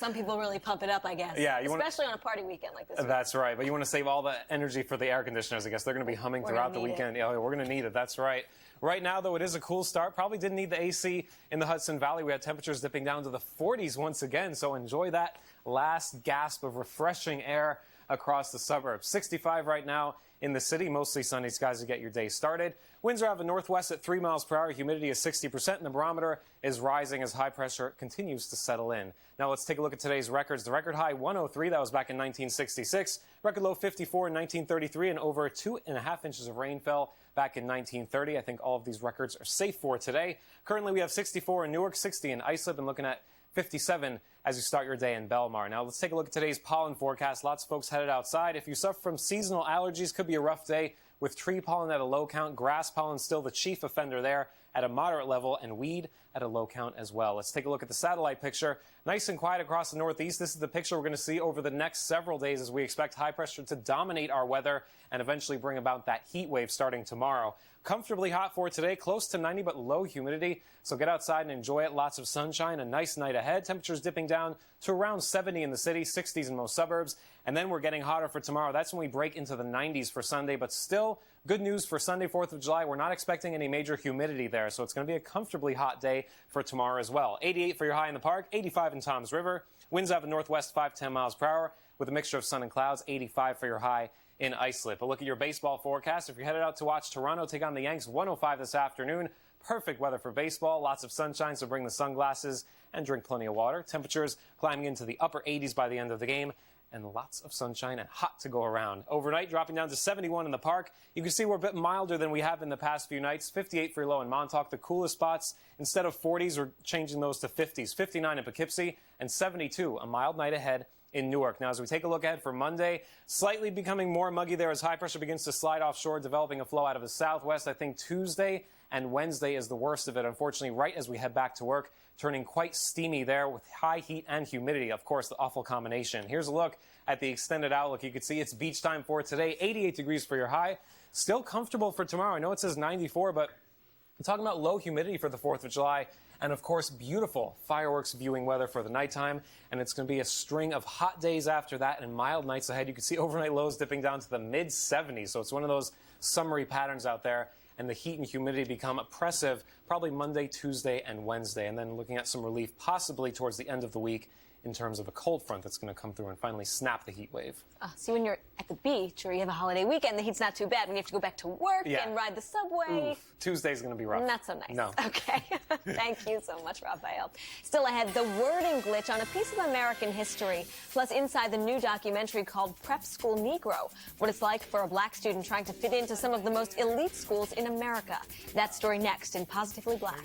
Some people really pump it up, I guess. Yeah, especially on a party weekend like this. That's right. But you want to save all the energy for the air conditioners, I guess. They're going to be humming throughout the weekend. Yeah, we're going to need it. That's right. Right now, though, it is a cool start. Probably didn't need the AC in the Hudson Valley. We had temperatures dipping down to the 40s once again. So enjoy that last gasp of refreshing air across the suburbs. 65 right now in the city. Mostly sunny skies to get your day started. Winds are out of the northwest at 3 miles per hour. Humidity is 60%, and the barometer is rising as high pressure continues to settle in. Now let's take a look at today's records. The record high 103, that was back in 1966. Record low 54 in 1933, and over 2.5 inches of rain fell back in 1930. I think all of these records are safe for today. Currently, we have 64 in Newark, 60 in Islip, and looking at 57 as you start your day in Belmar. Now, let's take a look at today's pollen forecast. Lots of folks headed outside. If you suffer from seasonal allergies, could be a rough day with tree pollen at a low count. Grass pollen still the chief offender there at a moderate level, and weed at a low count as well. Let's take a look at the satellite picture. Nice and quiet across the northeast. This is the picture we're going to see over the next several days as we expect high pressure to dominate our weather and eventually bring about that heat wave starting tomorrow. Comfortably hot for today, close to 90, but low humidity. So get outside and enjoy it. Lots of sunshine, a nice night ahead. Temperatures dipping down to around 70 in the city, 60s in most suburbs. And then we're getting hotter for tomorrow. That's when we break into the 90s for Sunday, but still good news for Sunday, 4th of July. We're not expecting any major humidity there, so it's going to be a comfortably hot day for tomorrow as well. 88 for your high in the park, 85 in Toms River. Winds out of the northwest, 5-10 miles per hour with a mixture of sun and clouds, 85 for your high in Islip. A look at your baseball forecast. If you're headed out to watch Toronto take on the Yanks, 105 this afternoon. Perfect weather for baseball. Lots of sunshine, so bring the sunglasses and drink plenty of water. Temperatures climbing into the upper 80s by the end of the game, and lots of sunshine and hot to go around. Overnight, dropping down to 71 in the park. You can see we're a bit milder than we have in the past few nights. 58 for your low in Montauk. The coolest spots, instead of 40s, we're changing those to 50s. 59 in Poughkeepsie, and 72, a mild night ahead in Newark. Now, as we take a look ahead for Monday, slightly becoming more muggy there as high pressure begins to slide offshore, developing a flow out of the southwest. I think Tuesday and Wednesday is the worst of it, unfortunately, right as we head back to work, turning quite steamy there with high heat and humidity, of course, the awful combination. Here's a look at the extended outlook. You can see it's beach time for today, 88 degrees for your high. Still comfortable for tomorrow. I know it says 94, but I'm talking about low humidity for the 4th of July. And, of course, beautiful fireworks viewing weather for the nighttime. And it's going to be a string of hot days after that and mild nights ahead. You can see overnight lows dipping down to the mid-70s. So it's one of those summery patterns out there. And the heat and humidity become oppressive probably Monday, Tuesday, and Wednesday. And then looking at some relief possibly towards the end of the week in terms of a cold front that's going to come through and finally snap the heat wave. See, when you're at the beach or you have a holiday weekend, the heat's not too bad. When you have to go back to work and ride the subway. Oof. Tuesday's going to be rough. Not so nice. No. Okay. Thank you so much, Raphael. Still ahead, the wording glitch on a piece of American history, plus inside the new documentary called Prep School Negro, what it's like for a black student trying to fit into some of the most elite schools in America. That story next in Positively Black.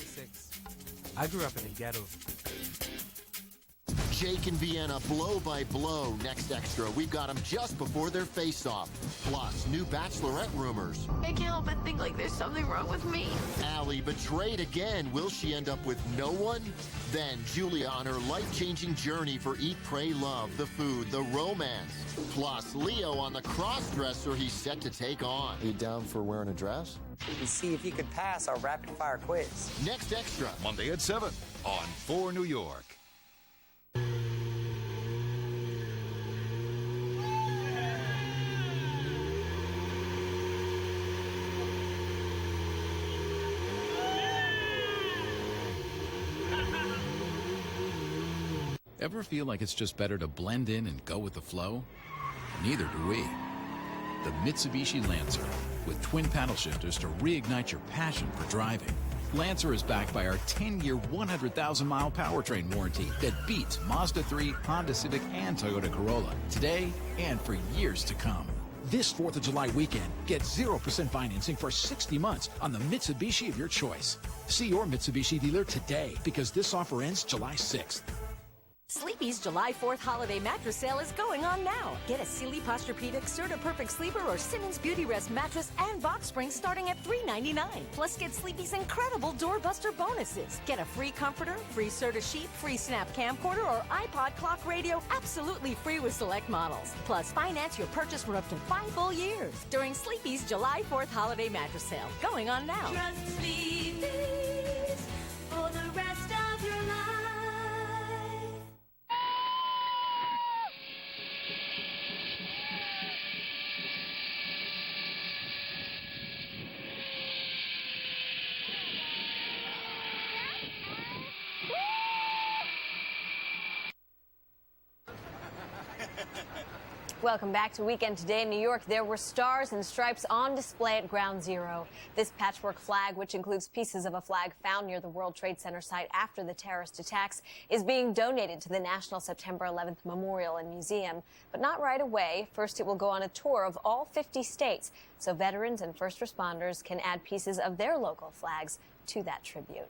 I grew up in a ghetto. Jake and Vienna blow by blow. Next extra, we've got them just before their face-off. Plus, new bachelorette rumors. I can't help but think like there's something wrong with me. Allie betrayed again. Will she end up with no one? Then Julia on her life-changing journey for Eat, Pray, Love, the food, the romance. Plus, Leo on the cross-dresser he's set to take on. Are you down for wearing a dress? And see if you could pass our rapid-fire quiz. Next extra. Monday at 7 on 4 New York. Ever feel like it's just better to blend in and go with the flow? Neither do we. The Mitsubishi Lancer, with twin paddle shifters to reignite your passion for driving. Lancer is backed by our 10-year, 100,000-mile powertrain warranty that beats Mazda 3, Honda Civic, and Toyota Corolla today and for years to come. This 4th of July weekend, get 0% financing for 60 months on the Mitsubishi of your choice. See your Mitsubishi dealer today because this offer ends July 6th. Sleepy's July 4th holiday mattress sale is going on now. Get a Sealy Posturepedic, Serta Perfect Sleeper, or Simmons Beauty Rest mattress and box springs starting at $3.99. Plus, get Sleepy's incredible doorbuster bonuses. Get a free comforter, free Serta sheet, free Snap camcorder, or iPod clock radio absolutely free with select models. Plus, finance your purchase for up to 5 full years during Sleepy's July 4th holiday mattress sale going on now. Trust Sleepy's for the rest of your life. Welcome back to Weekend Today in New York. There were stars and stripes on display at Ground Zero. This patchwork flag, which includes pieces of a flag found near the World Trade Center site after the terrorist attacks, is being donated to the National September 11th Memorial and Museum. But not right away. First, it will go on a tour of all 50 states, so veterans and first responders can add pieces of their local flags to that tribute.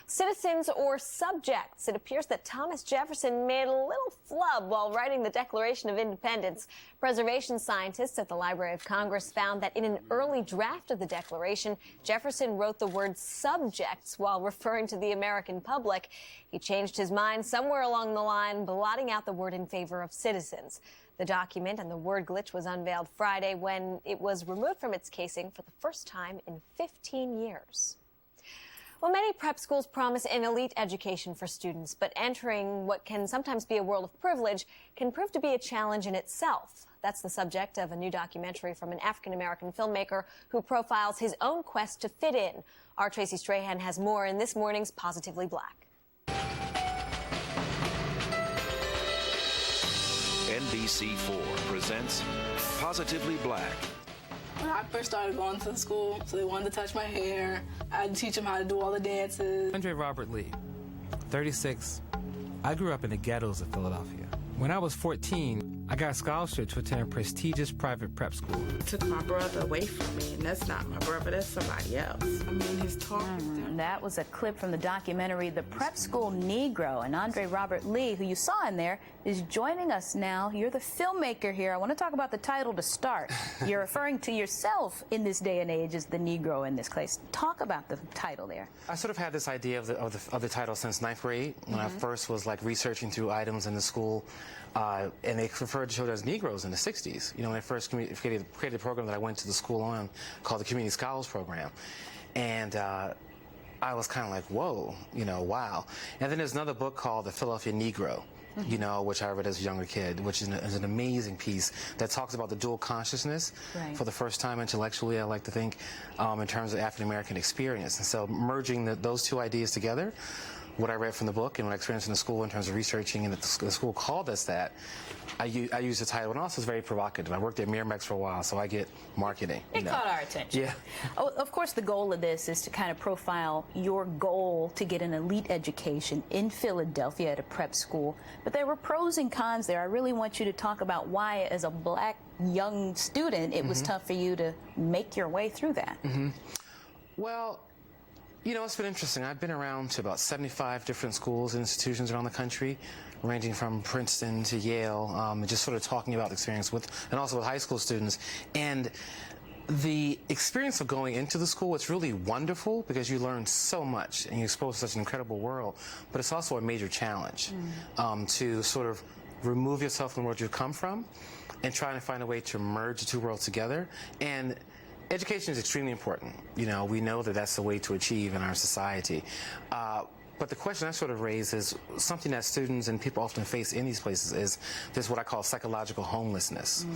Citizens or subjects. It appears that Thomas Jefferson made a little flub while writing the Declaration of Independence. Preservation scientists at the Library of Congress found that in an early draft of the Declaration, Jefferson wrote the word subjects while referring to the American public. He changed his mind somewhere along the line, blotting out the word in favor of citizens. The document and the word glitch was unveiled Friday when it was removed from its casing for the first time in 15 years. Well, many prep schools promise an elite education for students, but entering what can sometimes be a world of privilege can prove to be a challenge in itself. That's the subject of a new documentary from an African-American filmmaker who profiles his own quest to fit in. Our Tracy Strahan has more in this morning's Positively Black. NBC4 presents Positively Black. When I first started going to school, so they wanted to touch my hair. I'd teach them how to do all the dances. Andre Robert Lee, 36. I grew up in the ghettos of Philadelphia. When I was 14, I got a scholarship to attend a prestigious private prep school. Took my brother away from me, and that's not my brother, that's somebody else. I mean, his talk. That was a clip from the documentary The Prep School Negro, and Andre Robert Lee, who you saw in there, is joining us now. You're the filmmaker here. I want to talk about the title to start. You're referring to yourself in this day and age as the Negro in this case. Talk about the title there. I sort of had this idea of the title since ninth grade, when I first was like researching through items in the school. And they referred to children as Negroes in the 60s. You know, when I first created a program that I went to the school on called the Community Scholars Program. And I was kind of like, whoa, you know, wow. And then there's another book called The Philadelphia Negro, you know, which I read as a younger kid, which is an amazing piece that talks about the dual consciousness for the first time intellectually, I like to think, in terms of African-American experience. And so merging those two ideas together, what I read from the book and what I experienced in the school in terms of researching, and the school called us that, I use the title, and also it's very provocative. I worked at Miramax for a while, so I get marketing. It caught our attention. Yeah. Oh, of course, the goal of this is to kind of profile your goal to get an elite education in Philadelphia at a prep school. But there were pros and cons there. I really want you to talk about why, as a black young student, it was tough for you to make your way through that. Well, you know, it's been interesting. I've been around to about 75 different schools and institutions around the country, ranging from Princeton to Yale, just sort of talking about the experience with, and also with high school students. And the experience of going into the school, it's really wonderful because you learn so much and you're exposed to such an incredible world, but it's also a major challenge to sort of remove yourself from where you've come from and trying to find a way to merge the two worlds together. And education is extremely important. You know, we know that that's the way to achieve in our society. But the question I sort of raise is something that students and people often face in these places is this, what I call psychological homelessness.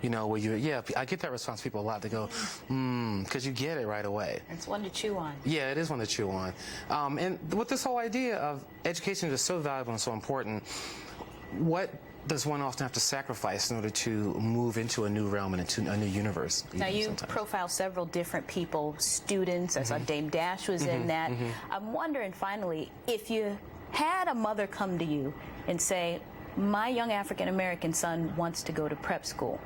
You know, where I get that response from people a lot. They go, because you get it right away. It's one to chew on. Yeah, it is one to chew on. And with this whole idea of education is so valuable and so important, what does one often have to sacrifice in order to move into a new realm and into a new universe? Now, you profile several different people, students. I saw Dame Dash was in that. I'm wondering, finally, if you had a mother come to you and say, my young African-American son wants to go to prep school,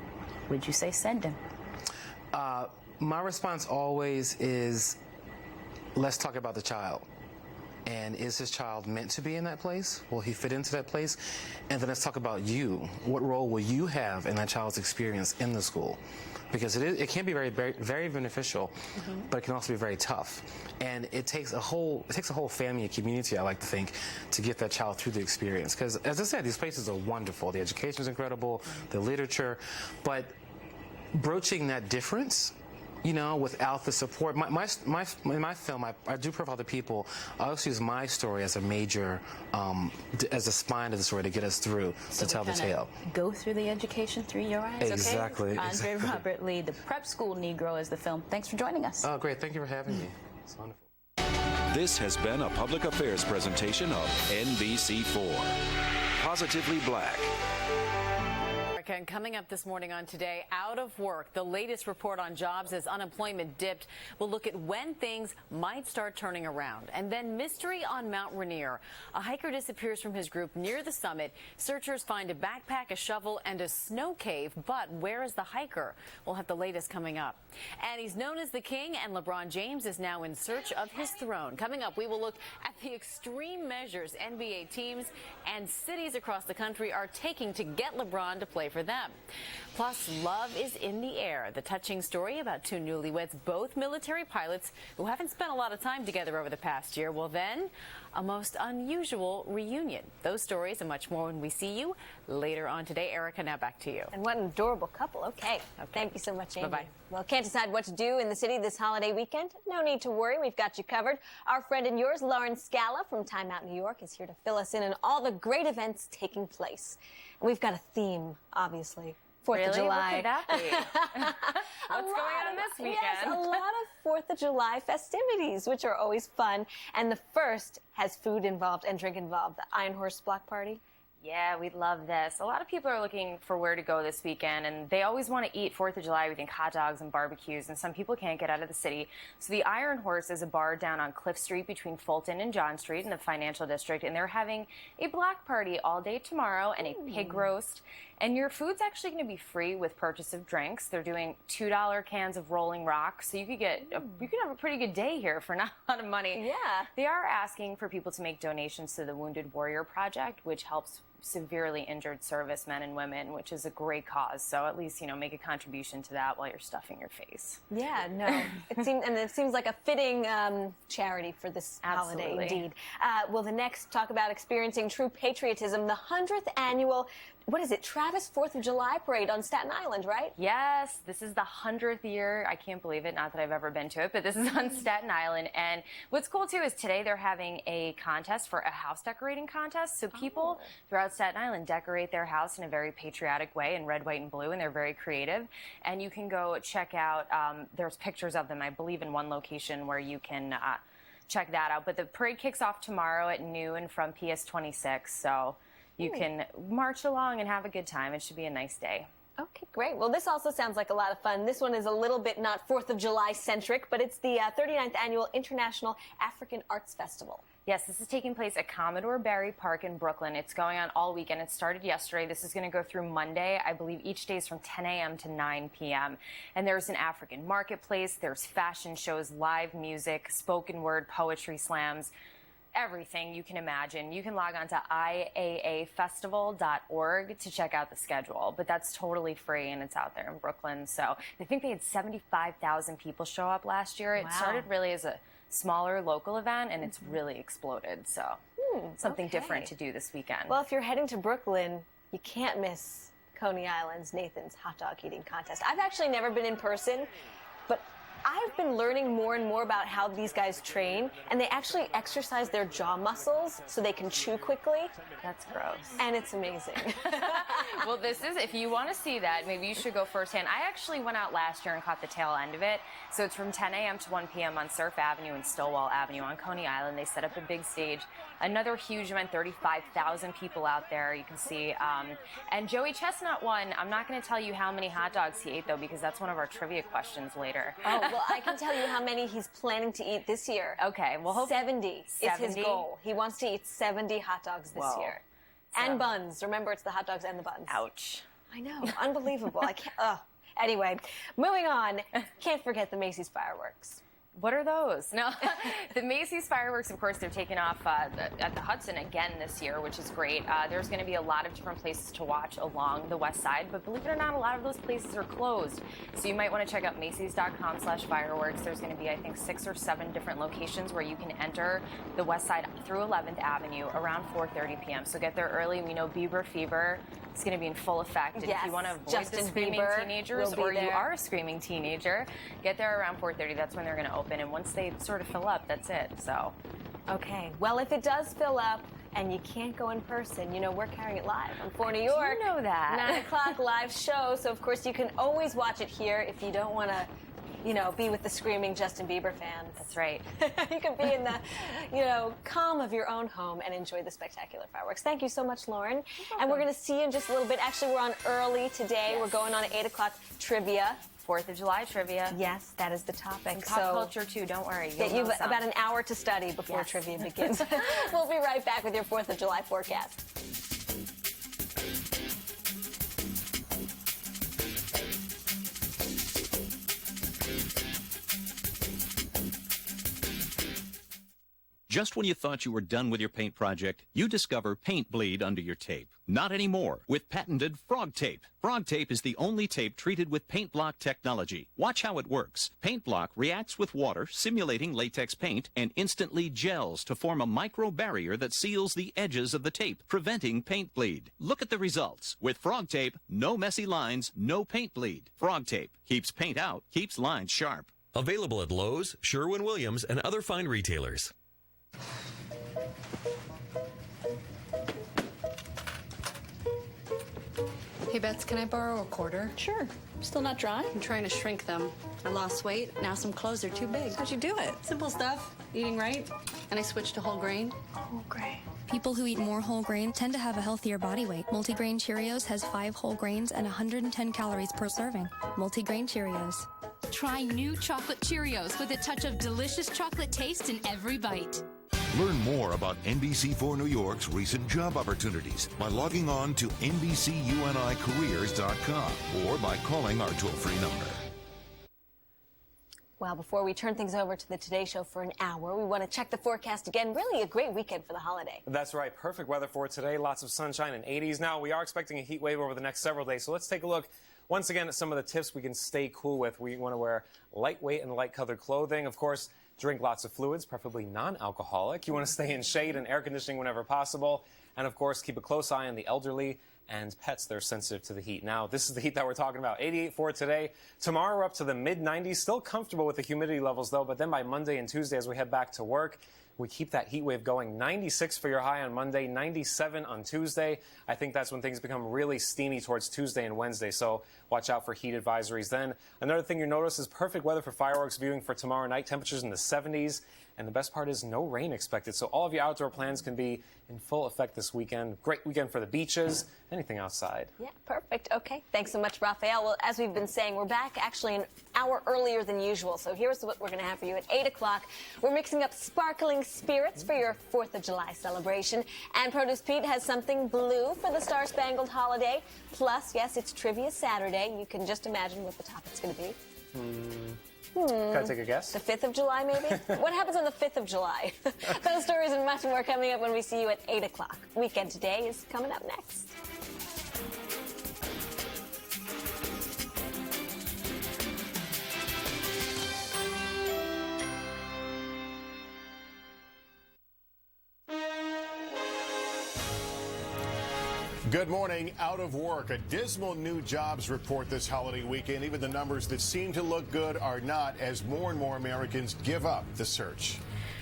would you say send him? My response always is, let's talk about the child. And is this child meant to be in that place? Will he fit into that place? And then let's talk about you. What role will you have in that child's experience in the school? Because it can be very, very, very beneficial, but it can also be very tough. And it takes a whole family and community, I like to think, to get that child through the experience. Because, as I said, these places are wonderful. The education is incredible, the literature, but broaching that difference, you know, without the support. In my film, I do profile the people. I also use my story as a major, as a spine of the story to get us through, to tell the tale. Go through the education through your eyes, Exactly. Okay? Andre Robert Lee, The Prep School Negro is the film. Thanks for joining us. Oh, great. Thank you for having me. It's wonderful. This has been a public affairs presentation of NBC4. Positively Black. Erica, and coming up this morning on Today, out of work. The latest report on jobs as unemployment dipped. We'll look at when things might start turning around. And then mystery on Mount Rainier. A hiker disappears from his group near the summit. Searchers find a backpack, a shovel, and a snow cave. But where is the hiker? We'll have the latest coming up. And he's known as the King, and LeBron James is now in search of his throne. Coming up, we will look at the extreme measures NBA teams and cities across the country are taking to get LeBron to play for them. Plus, love is in the air. The touching story about two newlyweds, both military pilots who haven't spent a lot of time together over the past year. Well, then, a most unusual reunion. Those stories and much more when we see you later on today. Erica, now back to you. And what an adorable couple. Okay. Thank you so much, Amy. Bye-bye. Well, can't decide what to do in the city this holiday weekend? No need to worry. We've got you covered. Our friend and yours, Lauren Scala from Time Out New York, is here to fill us in on all the great events taking place. And we've got a theme, obviously. 4th of July. What could that be? What's going on this weekend? Yes, a lot of 4th of July festivities, which are always fun. And the first has food involved and drink involved, the Iron Horse Block Party. Yeah, we love this. A lot of people are looking for where to go this weekend, and they always want to eat 4th of July. We think hot dogs and barbecues, and some people can't get out of the city. So the Iron Horse is a bar down on Cliff Street between Fulton and John Street in the financial district, and they're having a block party all day tomorrow and a pig roast. And your food's actually going to be free with purchase of drinks. They're doing $2 cans of Rolling Rock, so you could you could have a pretty good day here for not a lot of money. Yeah. They are asking for people to make donations to the Wounded Warrior Project, which helps severely injured servicemen and women, which is a great cause. So at least, make a contribution to that while you're stuffing your face. Yeah, no. It seems like a fitting charity for this holiday, indeed. Well, the next, talk about experiencing true patriotism, the 100th annual, what is it, Travis 4th of July parade on Staten Island, right? Yes, this is the 100th year. I can't believe it. Not that I've ever been to it, but this is on Staten Island. And what's cool, too, is today they're having a contest for a house decorating contest. So people throughout Staten Island decorate their house in a very patriotic way in red, white, and blue, and they're very creative. And you can go check out, there's pictures of them, I believe, in one location where you can check that out. But the parade kicks off tomorrow at noon from PS 26, so you can march along and have a good time. It should be a nice day. Okay, great. Well, this also sounds like a lot of fun. This one is a little bit not 4th of July centric, but it's the 39th Annual International African Arts Festival. Yes, this is taking place at Commodore Barry Park in Brooklyn. It's going on all weekend. It started yesterday. This is going to go through Monday. I believe each day is from 10 a.m. to 9 p.m. And there's an African marketplace. There's fashion shows, live music, spoken word, poetry slams, everything you can imagine. You can log on to iaafestival.org to check out the schedule, but that's totally free and it's out there in Brooklyn. So I think they had 75,000 people show up last year. It started really as a smaller local event and it's really exploded. So something different to do this weekend. Well, if you're heading to Brooklyn, you can't miss Coney Island's Nathan's Hot Dog Eating Contest. I've actually never been in person, but I've been learning more and more about how these guys train, and they actually exercise their jaw muscles so they can chew quickly. That's gross. And it's amazing. Well, this is, if you want to see that, maybe you should go firsthand. I actually went out last year and caught the tail end of it. So it's from 10 a.m. to 1 p.m. on Surf Avenue and Stillwell Avenue on Coney Island. They set up a big stage. Another huge event, 35,000 people out there, you can see. And Joey Chestnut won. I'm not going to tell you how many hot dogs he ate, though, because that's one of our trivia questions later. Oh, well, I can tell you how many he's planning to eat this year. Okay, well, 70 is his goal. He wants to eat 70 hot dogs this year. And buns. Remember, it's the hot dogs and the buns. Ouch. I know. Unbelievable. I can't. Anyway, moving on. Can't forget the Macy's fireworks. What are those? No, the Macy's fireworks, of course, they're taking off at the Hudson again this year, which is great. There's going to be a lot of different places to watch along the west side, but believe it or not, a lot of those places are closed. So you might want to check out Macy's.com/fireworks. There's going to be, I think, 6 or 7 different locations where you can enter the west side through 11th Avenue around 4:30 p.m. So get there early. We know Bieber fever is going to be in full effect. And if you want to avoid the screaming teenagers, or you are a screaming teenager, get there around 4:30. That's when they're going to open. And once they sort of fill up, that's it. So, okay. Well, if it does fill up and you can't go in person, we're carrying it live on 4 New York. You know that. 9 o'clock live show. So, of course, you can always watch it here if you don't want to you know, be with the screaming Justin Bieber fans. That's right. You can be in the, you know, calm of your own home and enjoy the spectacular fireworks. Thank you so much, Lauren. And we're going to see you in just a little bit. Actually, we're on early today. We're going on at 8 o'clock trivia. 4th of July trivia. Yes, that is the topic. And pop culture, too. Don't worry. You've about an hour to study before trivia begins. We'll be right back with your 4th of July forecast. Just when you thought you were done with your paint project, you discover paint bleed under your tape. Not anymore with patented Frog Tape. Frog Tape is the only tape treated with paint block technology. Watch how it works. Paint block reacts with water, simulating latex paint, and instantly gels to form a micro barrier that seals the edges of the tape, preventing paint bleed. Look at the results. With Frog Tape, no messy lines, no paint bleed. Frog Tape keeps paint out, keeps lines sharp. Available at Lowe's, Sherwin-Williams, and other fine retailers. Hey, Bets, can I borrow a quarter? Sure. Still not dry? I'm trying to shrink them. I lost weight. Now some clothes are too big. How'd you do it? Simple stuff. Eating right. And I switched to whole grain. Whole grain. People who eat more whole grain tend to have a healthier body weight. Multigrain Cheerios has 5 whole grains and 110 calories per serving. Multigrain Cheerios. Try new chocolate Cheerios with a touch of delicious chocolate taste in every bite. Learn more about NBC4 New York's recent job opportunities by logging on to NBCUNIcareers.com or by calling our toll-free number. Well, before we turn things over to the Today Show for an hour, we want to check the forecast again. Really a great weekend for the holiday. That's right. Perfect weather for today. Lots of sunshine and 80s. Now, we are expecting a heat wave over the next several days, so let's take a look once again at some of the tips we can stay cool with. We want to wear lightweight and light-colored clothing. Of course, drink lots of fluids, preferably non-alcoholic. You want to stay in shade and air conditioning whenever possible. And, of course, keep a close eye on the elderly and pets that are sensitive to the heat. Now, this is the heat that we're talking about. 88 for today. Tomorrow, we're up to the mid-90s. Still comfortable with the humidity levels, though. But then by Monday and Tuesday, as we head back to work, we keep that heat wave going. 96 for your high on Monday, 97 on Tuesday. I think that's when things become really steamy towards Tuesday and Wednesday, so watch out for heat advisories then. Another thing you notice is perfect weather for fireworks viewing for tomorrow night. Temperatures in the 70s, and the best part is no rain expected, so all of your outdoor plans can be in full effect this weekend. Great weekend for the beaches, anything outside. Yeah, perfect. Okay, thanks so much, Raphael. Well, as we've been saying, we're back actually an hour earlier than usual, so here's what we're going to have for you at 8 o'clock. We're mixing up sparkling spirits for your 4th of July celebration, and Produce Pete has something blue for the Star-Spangled Holiday. Plus, yes, it's Trivia Saturday. You can just imagine what the topic's going to be. Can I take a guess? The 5th of July, maybe? What happens on the 5th of July? Those stories and much more coming up when we see you at 8 o'clock. Weekend Today is coming up next. Good morning. Out of work. A dismal new jobs report this holiday weekend. Even the numbers that seem to look good are not, as more and more Americans give up the search.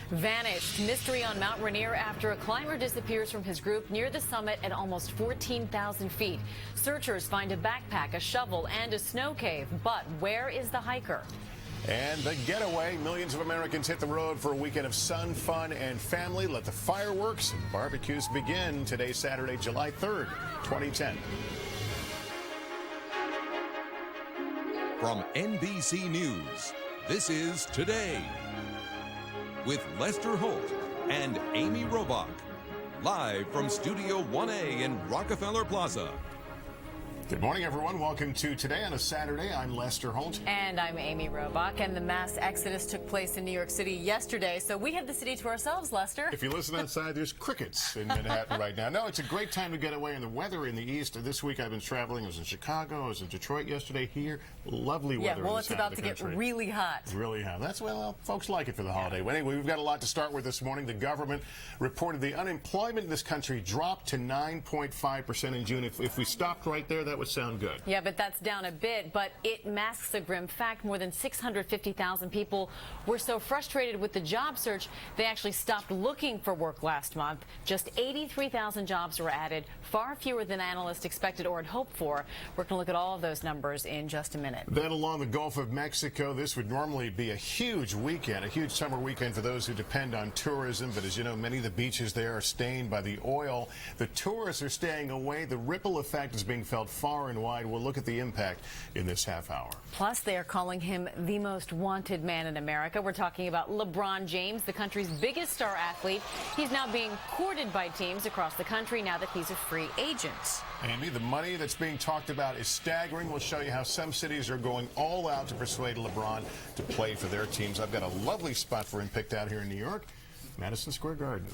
Vanished. Mystery on Mount Rainier after a climber disappears from his group near the summit at almost 14,000 feet. Searchers find a backpack, a shovel, and a snow cave. But where is the hiker? And the getaway. Millions of Americans hit the road for a weekend of sun, fun, and family. Let the fireworks and barbecues begin today, Saturday, July 3rd, 2010. From NBC News, this is Today with Lester Holt and Amy Robach, live from Studio 1A in Rockefeller Plaza. Good morning, everyone. Welcome to Today on a Saturday. I'm Lester Holt. And I'm Amy Robach. And the mass exodus took place in New York City yesterday, so we have the city to ourselves, Lester. If you listen outside, there's crickets in Manhattan right now. No, it's a great time to get away, and the weather in the east. This week I've been traveling. I was in Chicago. I was in Detroit yesterday. Here, lovely weather. Yeah, well, it's about to get really hot. Really hot. That's, well, folks like it for the holiday. Well, anyway, we've got a lot to start with this morning. The government reported the unemployment in this country dropped to 9.5% in June. If we stopped right there, that would sound good. Yeah, but that's down a bit, but it masks a grim fact. More than 650,000 people were so frustrated with the job search, they actually stopped looking for work last month. Just 83,000 jobs were added, far fewer than analysts expected or had hoped for. We're going to look at all of those numbers in just a minute. Then along the Gulf of Mexico, this would normally be a huge weekend, a huge summer weekend for those who depend on tourism. But as you know, many of the beaches there are stained by the oil. The tourists are staying away. The ripple effect is being felt far and wide. We'll look at the impact in this half hour. Plus, they are calling him the most wanted man in America. We're talking about LeBron James, the country's biggest star athlete. He's now being courted by teams across the country now that he's a free agent. Amy, the money that's being talked about is staggering. We'll show you how some cities are going all out to persuade LeBron to play for their teams. I've got a lovely spot for him picked out here in New York. Madison Square Garden.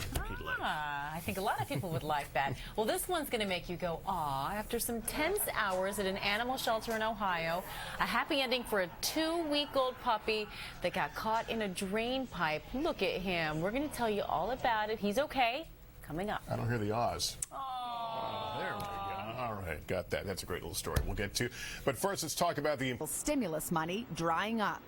I think a lot of people would like that. Well, this one's going to make you go, aw. After some tense hours at an animal shelter in Ohio, a happy ending for a 2-week-old puppy that got caught in a drain pipe. Look at him. We're going to tell you all about it. He's okay. Coming up. I don't hear the ahs. There we go. All right, got that. That's a great little story we'll get to. But first, let's talk about the stimulus money drying up.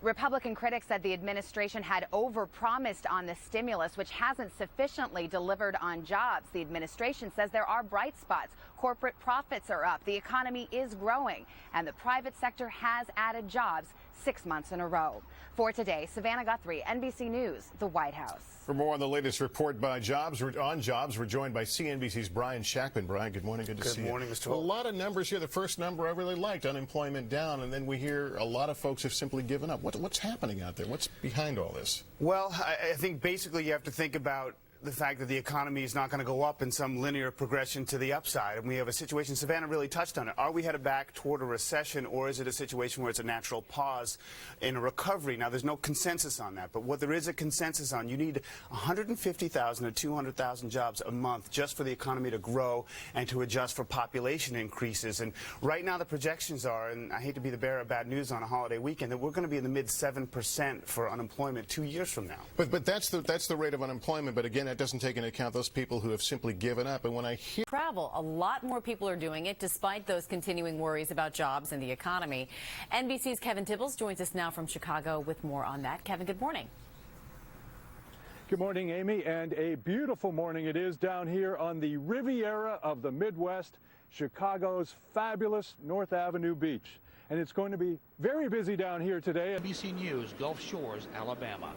Republican critics said the administration had overpromised on the stimulus, which hasn't sufficiently delivered on jobs. The administration says there are bright spots. Corporate profits are up. The economy is growing, and the private sector has added jobs 6 months in a row. For today, Savannah Guthrie, NBC News, the White House. For more on the latest report by jobs, we're joined by CNBC's Brian Shackman. Brian, good morning. Good to see you. Good morning, Mr. A Holt. lot of numbers here. The first number I really liked, unemployment down, and then we hear a lot of folks have simply given up. What's happening out there? What's behind all this? Well, I think basically you have to think about the fact that the economy is not going to go up in some linear progression to the upside. And we have a situation, Savannah really touched on it. Are we headed back toward a recession, or is it a situation where it's a natural pause in a recovery? Now, there's no consensus on that, but what there is a consensus on, you need 150,000 to 200,000 jobs a month just for the economy to grow and to adjust for population increases. And right now the projections are, and I hate to be the bearer of bad news on a holiday weekend, that we're going to be in the mid 7% for unemployment 2 years from now. But that's the rate of unemployment. But again, that doesn't take into account those people who have simply given up. And when I hear travel, a lot more people are doing it despite those continuing worries about jobs and the economy. NBC's Kevin Tibbles joins us now from Chicago with more on that. Kevin, good morning. Good morning, Amy, and a beautiful morning it is down here on the Riviera of the Midwest, Chicago's fabulous North Avenue Beach. And it's going to be very busy down here today. NBC News, Gulf Shores, Alabama.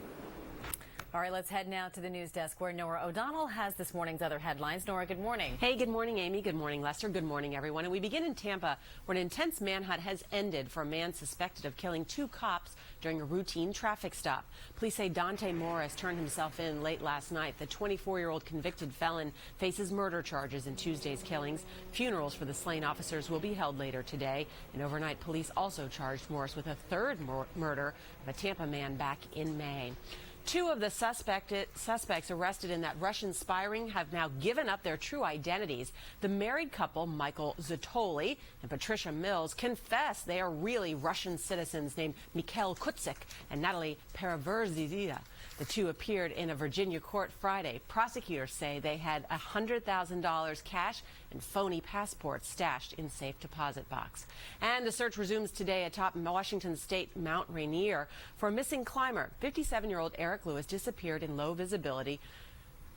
All right, let's head now to the news desk where Nora O'Donnell has this morning's other headlines. Nora, good morning. Hey, good morning, Amy. Good morning, Lester. Good morning, everyone. And we begin in Tampa, where an intense manhunt has ended for a man suspected of killing 2 cops during a routine traffic stop. Police say Dante Morris turned himself in late last night. The 24-year-old convicted felon faces murder charges in Tuesday's killings. Funerals for the slain officers will be held later today. And overnight, police also charged Morris with a third murder of a Tampa man back in May. 2 of the suspects arrested in that Russian spy ring have now given up their true identities. The married couple, Michael Zatoli and Patricia Mills, confess they are really Russian citizens named 𝗵𝘂𝘀𝘁𝗧𝗏 and Natalie Pereverzizia. The 2 appeared in a Virginia court Friday. Prosecutors say they had $100,000 cash and phony passports stashed in safe deposit box. And the search resumes today atop Washington State Mount Rainier for a missing climber. 57-year-old Eric Lewis disappeared in low visibility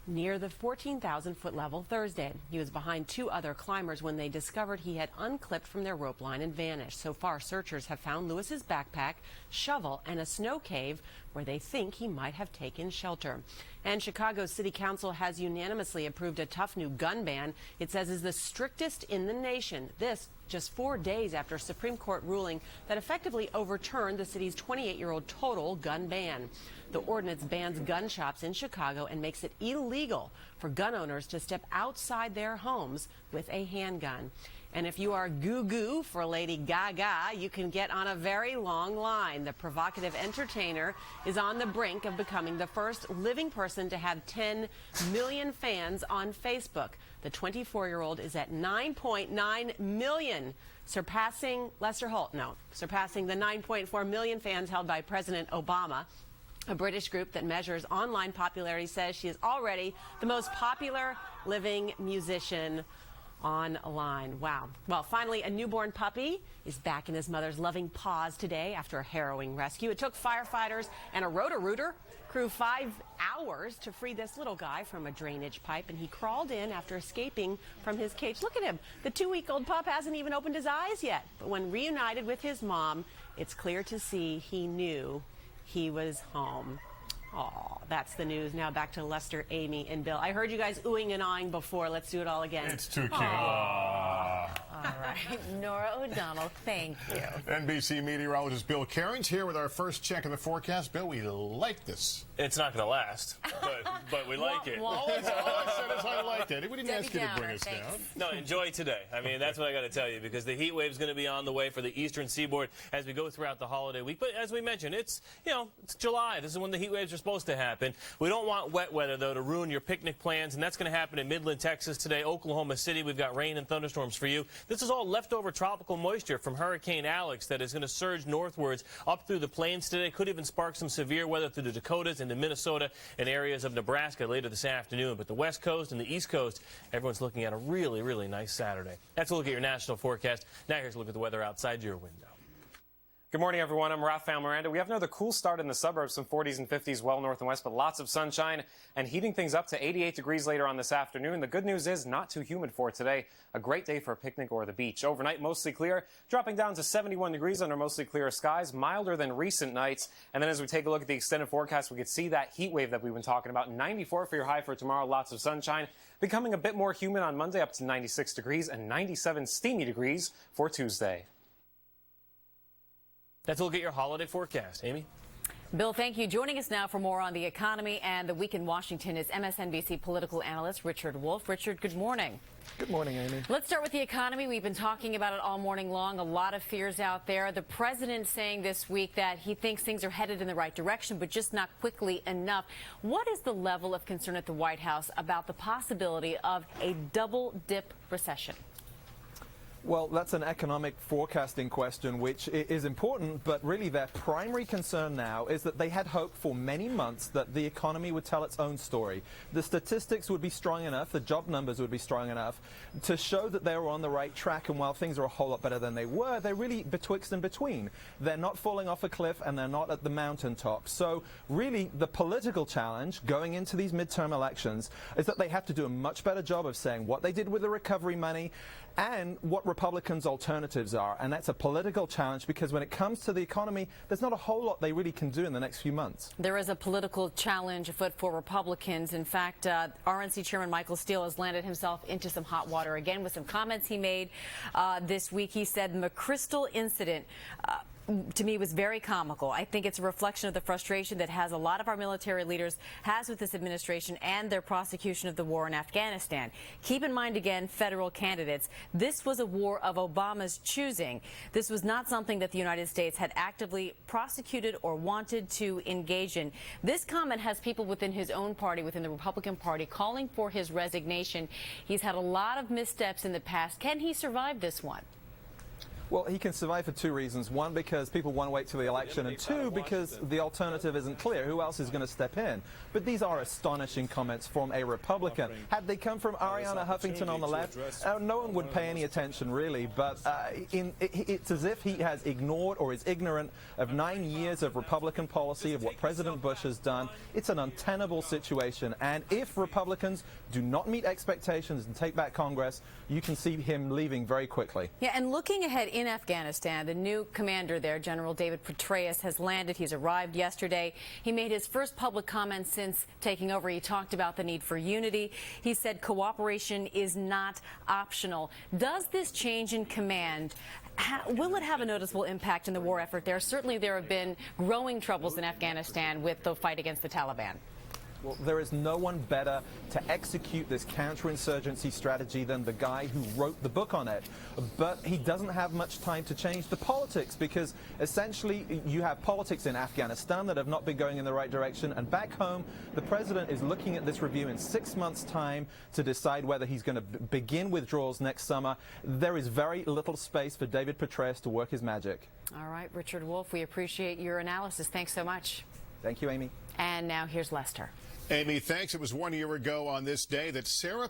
near the 14,000-foot level Thursday. He was behind 2 other climbers when they discovered he had unclipped from their rope line and vanished. So far, searchers have found Lewis's backpack, shovel, and a snow cave where they think he might have taken shelter. And Chicago's City Council has unanimously approved a tough new gun ban it says is the strictest in the nation. This just 4 days after a Supreme Court ruling that effectively overturned the city's 28-year-old total gun ban. The ordinance bans gun shops in Chicago and makes it illegal for gun owners to step outside their homes with a handgun. And if you are goo-goo for Lady Gaga, you can get on a very long line. The provocative entertainer is on the brink of becoming the first living person to have 10 million fans on Facebook. The 24-year-old is at 9.9 million, surpassing the 9.4 million fans held by President Obama. A British group that measures online popularity says she is already the most popular living musician online. Wow. Well, finally, a newborn puppy is back in his mother's loving paws today after a harrowing rescue. It took firefighters and a Roto-Rooter crew 5 hours to free this little guy from a drainage pipe, and he crawled in after escaping from his cage. Look at him. The 2-week-old pup hasn't even opened his eyes yet. But when reunited with his mom, it's clear to see he knew he was home. Oh, that's the news. Now back to Lester, Amy, and Bill. I heard you guys oohing and ahhing before. Let's do it all again. It's too cute. All right, Nora O'Donnell, thank you. NBC meteorologist Bill Cairns here with our first check of the forecast. Bill, we like this. It's not going to last, but we like it. All I said is I liked it. We didn't ask you to bring us down. No, enjoy today. I mean, that's what I got to tell you, because the heat wave is going to be on the way for the eastern seaboard as we go throughout the holiday week. But as we mentioned, it's July. This is when the heat waves are supposed to happen. We don't want wet weather, though, to ruin your picnic plans, and that's going to happen in Midland, Texas today. Oklahoma City, we've got rain and thunderstorms for you. This is all leftover tropical moisture from Hurricane Alex that is going to surge northwards up through the plains today. Could even spark some severe weather through the Dakotas into Minnesota and areas of Nebraska later this afternoon. But the West Coast and the East Coast, everyone's looking at a really, really nice Saturday. That's a look at your national forecast. Now here's a look at the weather outside your window. Good morning, everyone. I'm Rafael Miranda. We have another cool start in the suburbs, some 40s and 50s well north and west, but lots of sunshine and heating things up to 88 degrees later on this afternoon. The good news is not too humid for today. A great day for a picnic or the beach. Overnight, mostly clear, dropping down to 71 degrees under mostly clear skies, milder than recent nights. And then as we take a look at the extended forecast, we could see that heat wave that we've been talking about. 94 for your high for tomorrow, lots of sunshine. Becoming a bit more humid on Monday, up to 96 degrees, and 97 steamy degrees for Tuesday. That's a look at your holiday forecast. Amy? Bill, thank you. Joining us now for more on the economy and the week in Washington is MSNBC political analyst Richard Wolff. Richard, good morning. Good morning, Amy. Let's start with the economy. We've been talking about it all morning long. A lot of fears out there. The president saying this week that he thinks things are headed in the right direction, but just not quickly enough. What is the level of concern at the White House about the possibility of a double-dip recession? Well, that's an economic forecasting question, which is important, but really their primary concern now is that they had hoped for many months that the economy would tell its own story. The statistics would be strong enough, the job numbers would be strong enough to show that they were on the right track, and while things are a whole lot better than they were, they're really betwixt and between. They're not falling off a cliff and they're not at the mountaintop. So really the political challenge going into these midterm elections is that they have to do a much better job of saying what they did with the recovery money and what Republicans' alternatives are. And that's a political challenge because when it comes to the economy, there's not a whole lot they really can do in the next few months. There is a political challenge afoot for Republicans. In fact, RNC Chairman Michael Steele has landed himself into some hot water again with some comments he made this week. He said the McChrystal incident to me was very comical. I think it's a reflection of the frustration that has a lot of our military leaders has with this administration and their prosecution of the war in Afghanistan. Keep in mind again, federal candidates, this was a war of Obama's choosing. This was not something that the United States had actively prosecuted or wanted to engage in. This comment has people within his own party, within the Republican Party, calling for his resignation. He's had a lot of missteps in the past. Can he survive this one? Well, he can survive for two reasons. One, because people want to wait till the election, and two, because the alternative isn't clear. Who else is going to step in? But these are astonishing comments from a Republican. Had they come from Arianna Huffington on the left, no one would pay any attention, really. But it's as if he has ignored or is ignorant of 9 years of Republican policy, of what President Bush has done. It's an untenable situation. And if Republicans do not meet expectations and take back Congress, you can see him leaving very quickly. Yeah, and looking ahead in Afghanistan, the new commander there, General David Petraeus, has landed. He's arrived yesterday. He made his first public comments since taking over. He talked about the need for unity. He said cooperation is not optional. Does this change in command, will it have a noticeable impact in the war effort there? Certainly there have been growing troubles in Afghanistan with the fight against the Taliban. Well, there is no one better to execute this counterinsurgency strategy than the guy who wrote the book on it. But he doesn't have much time to change the politics because essentially you have politics in Afghanistan that have not been going in the right direction. And back home, the president is looking at this review in 6 months' time to decide whether he's going to begin withdrawals next summer. There is very little space for David Petraeus to work his magic. All right, Richard Wolff, we appreciate your analysis. Thanks so much. Thank you, Amy. And now here's Lester. Amy, thanks. It was 1 year ago on this day that Sarah